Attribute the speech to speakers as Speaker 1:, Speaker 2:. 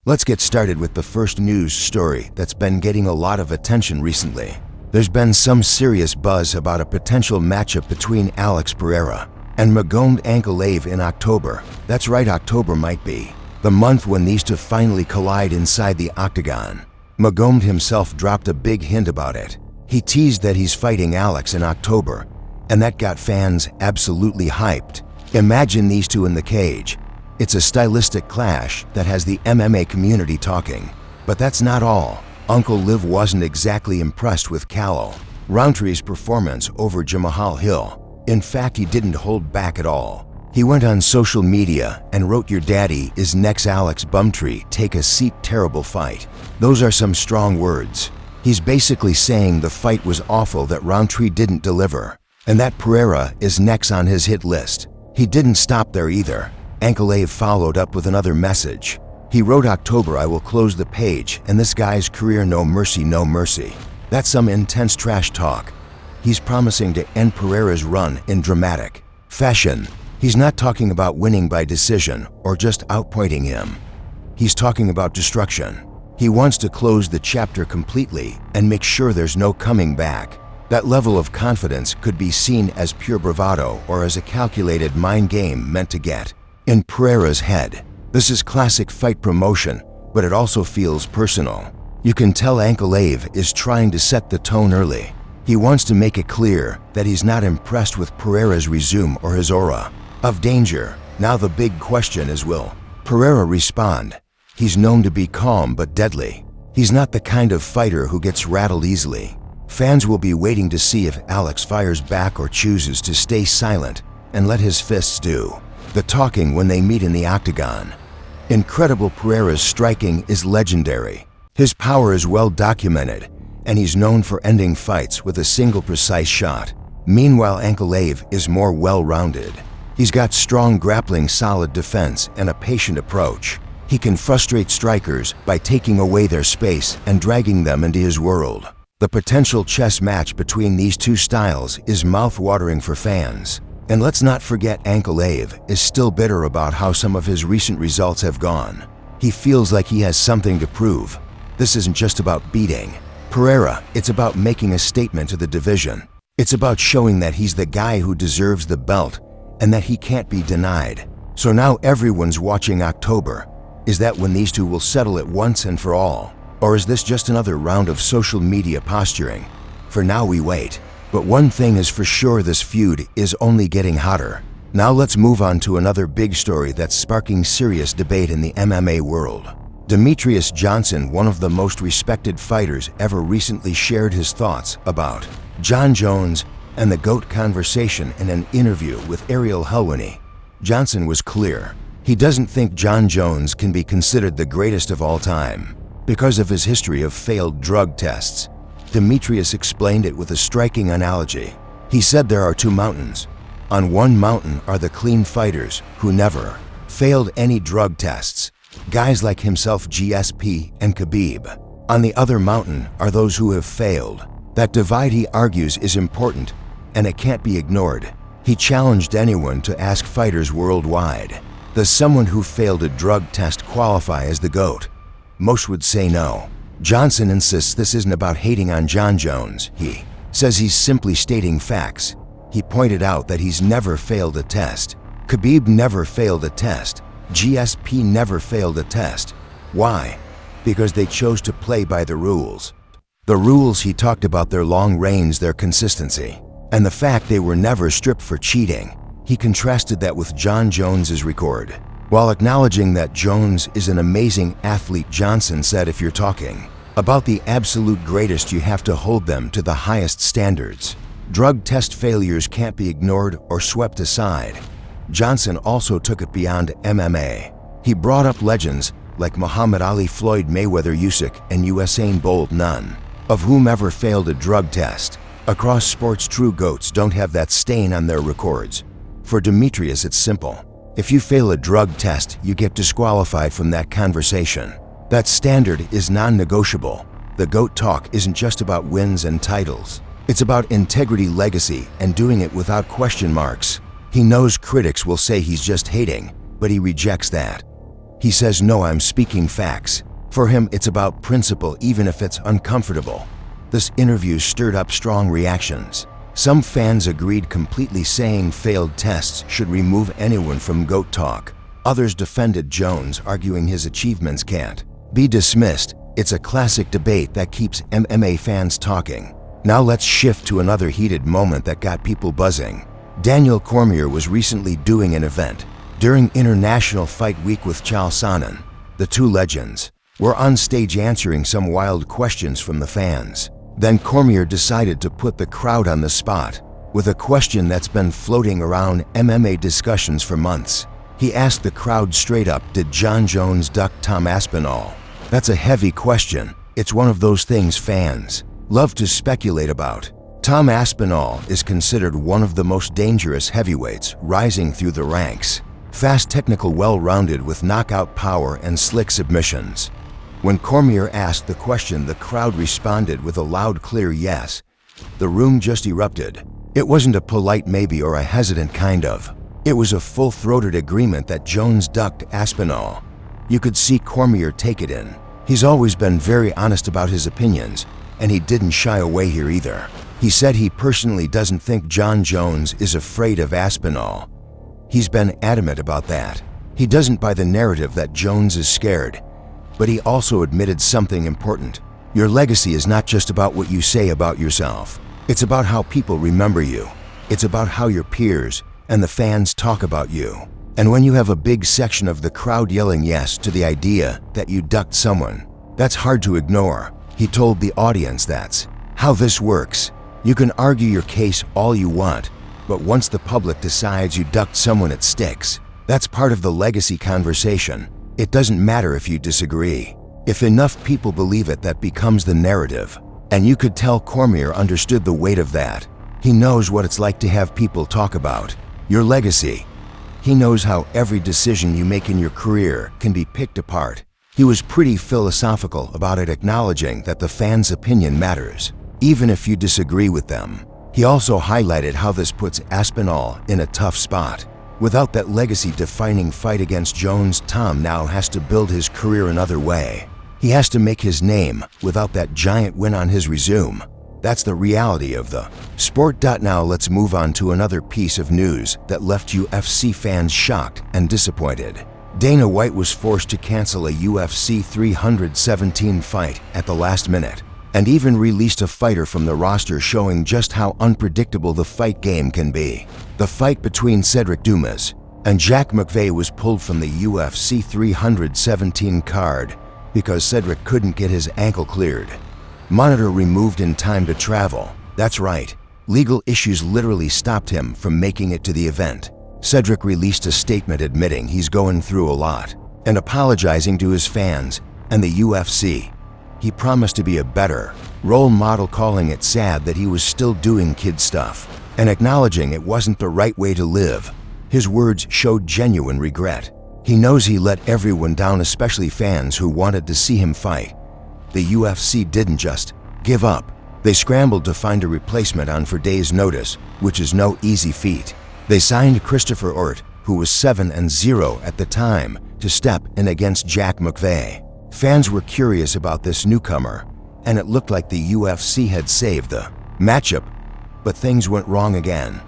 Speaker 1: Let's get started with the first news story that's been getting a lot of attention recently. There's been some serious buzz about a potential matchup between Alex Pereira and Magomed Ankalaev in October. That's right, October might be the month when these two finally collide inside the octagon. Magomed himself dropped a big hint about it. He teased that he's fighting Alex in October, and that got fans absolutely hyped. Imagine these two in the cage. It's a stylistic clash that has the MMA community talking. But that's not all. Uncle Liv wasn't exactly impressed with Roundtree's performance over Jamahal Hill. In fact, he didn't hold back at all. He went on social media and wrote, "Your daddy is next Alex Bumtree, take a seat, terrible fight." Those are some strong words. He's basically saying the fight was awful, that Roundtree didn't deliver, and that Pereira is next on his hit list. He didn't stop there either. Ankalaev followed up with another message. He wrote, "October, I will close the page, and this guy's career, no mercy, no mercy." That's some intense trash talk. He's promising to end Pereira's run in dramatic fashion. He's not talking about winning by decision or just outpointing him. He's talking about destruction. He wants to close the chapter completely and make sure there's no coming back. That level of confidence could be seen as pure bravado or as a calculated mind game meant to get in Pereira's head. This is classic fight promotion, but it also feels personal. You can tell Ankalaev is trying to set the tone early. He wants to make it clear that he's not impressed with Pereira's resume or his aura of danger. Now the big question is, will Pereira respond? He's known to be calm but deadly. He's not the kind of fighter who gets rattled easily. Fans will be waiting to see if Alex fires back or chooses to stay silent and let his fists do the talking when they meet in the octagon. Incredible. Pereira's striking is legendary. His power is well documented, and he's known for ending fights with a single precise shot. Meanwhile, Ankalaev is more well-rounded. He's got strong grappling, solid defense, and a patient approach. He can frustrate strikers by taking away their space and dragging them into his world. The potential chess match between these two styles is mouth-watering for fans. And let's not forget, Ankalaev is still bitter about how some of his recent results have gone. He feels like he has something to prove. This isn't just about beating Pereira, it's about making a statement to the division. It's about showing that he's the guy who deserves the belt and that he can't be denied. So now everyone's watching October. Is that when these two will settle it once and for all? Or is this just another round of social media posturing? For now, we wait. But one thing is for sure, this feud is only getting hotter. Now let's move on to another big story that's sparking serious debate in the MMA world. Demetrious Johnson, one of the most respected fighters ever, recently shared his thoughts about Jon Jones and the GOAT conversation in an interview with Ariel Helwani. Johnson was clear. He doesn't think Jon Jones can be considered the greatest of all time because of his history of failed drug tests. Demetrious explained it with a striking analogy. He said there are two mountains. On one mountain are the clean fighters who never failed any drug tests, guys like himself, GSP and Khabib. On the other mountain are those who have failed. That divide, he argues, is important, and it can't be ignored. He challenged anyone to ask fighters worldwide, does someone who failed a drug test qualify as the GOAT? Most would say no. Johnson insists this isn't about hating on Jon Jones. He says he's simply stating facts. He pointed out that he's never failed a test. Khabib never failed a test. GSP never failed a test. Why? Because they chose to play by the rules. The rules, he talked about their long reigns, their consistency, and the fact they were never stripped for cheating. He contrasted that with Jon Jones's record. While acknowledging that Jones is an amazing athlete, Johnson said, if you're talking about the absolute greatest, you have to hold them to the highest standards. Drug test failures can't be ignored or swept aside. Johnson also took it beyond MMA. He brought up legends like Muhammad Ali, Floyd Mayweather, Usyk, and Usain Bolt, none of whom ever failed a drug test. Across sports, true GOATs don't have that stain on their records. For Demetrious, it's simple. If you fail a drug test, you get disqualified from that conversation. That standard is non-negotiable. The GOAT talk isn't just about wins and titles. It's about integrity, legacy, and doing it without question marks. He knows critics will say he's just hating, but he rejects that. He says, "No, I'm speaking facts." For him, it's about principle even if it's uncomfortable. This interview stirred up strong reactions. Some fans agreed completely, saying failed tests should remove anyone from GOAT talk. Others defended Jones, arguing his achievements can't be dismissed. It's a classic debate that keeps MMA fans talking. Now let's shift to another heated moment that got people buzzing. Daniel Cormier was recently doing an event during International Fight Week with Chael Sonnen. The two legends were on stage answering some wild questions from the fans. Then Cormier decided to put the crowd on the spot with a question that's been floating around MMA discussions for months. He asked the crowd straight up, did Jon Jones duck Tom Aspinall? That's a heavy question. It's one of those things fans love to speculate about. Tom Aspinall is considered one of the most dangerous heavyweights rising through the ranks. Fast, technical, well-rounded with knockout power and slick submissions. When Cormier asked the question, the crowd responded with a loud, clear yes. The room just erupted. It wasn't a polite maybe or a hesitant kind of. It was a full-throated agreement that Jones ducked Aspinall. You could see Cormier take it in. He's always been very honest about his opinions, and he didn't shy away here either. He said he personally doesn't think Jon Jones is afraid of Aspinall. He's been adamant about that. He doesn't buy the narrative that Jones is scared. But he also admitted something important. Your legacy is not just about what you say about yourself. It's about how people remember you. It's about how your peers and the fans talk about you. And when you have a big section of the crowd yelling yes to the idea that you ducked someone, that's hard to ignore. He told the audience that's how this works. You can argue your case all you want, but once the public decides you ducked someone, it sticks. That's part of the legacy conversation. It doesn't matter if you disagree. If enough people believe it, that becomes the narrative. And you could tell Cormier understood the weight of that. He knows what it's like to have people talk about your legacy. He knows how every decision you make in your career can be picked apart. He was pretty philosophical about it, acknowledging that the fans' opinion matters, even if you disagree with them. He also highlighted how this puts Aspinall in a tough spot. Without that legacy-defining fight against Jones, Tom now has to build his career another way. He has to make his name without that giant win on his resume. That's the reality of the sport. Now let's move on to another piece of news that left UFC fans shocked and disappointed. Dana White was forced to cancel a UFC 317 fight at the last minute, and even released a fighter from the roster, showing just how unpredictable the fight game can be. The fight between Cedric Dumas and Jack McVeigh was pulled from the UFC 317 card because Cedric couldn't get his ankle cleared. Monitor removed in time to travel. That's right, legal issues literally stopped him from making it to the event. Cedric released a statement admitting he's going through a lot and apologizing to his fans and the UFC. He promised to be a better role model, calling it sad that he was still doing kid stuff and acknowledging it wasn't the right way to live. His words showed genuine regret. He knows he let everyone down, especially fans who wanted to see him fight. The UFC didn't just give up. They scrambled to find a replacement on 4 days' notice, which is no easy feat. They signed Christopher Ort, who was 7-0 at the time, to step in against Jack McVeigh. Fans were curious about this newcomer, and it looked like the UFC had saved the matchup, but things went wrong again.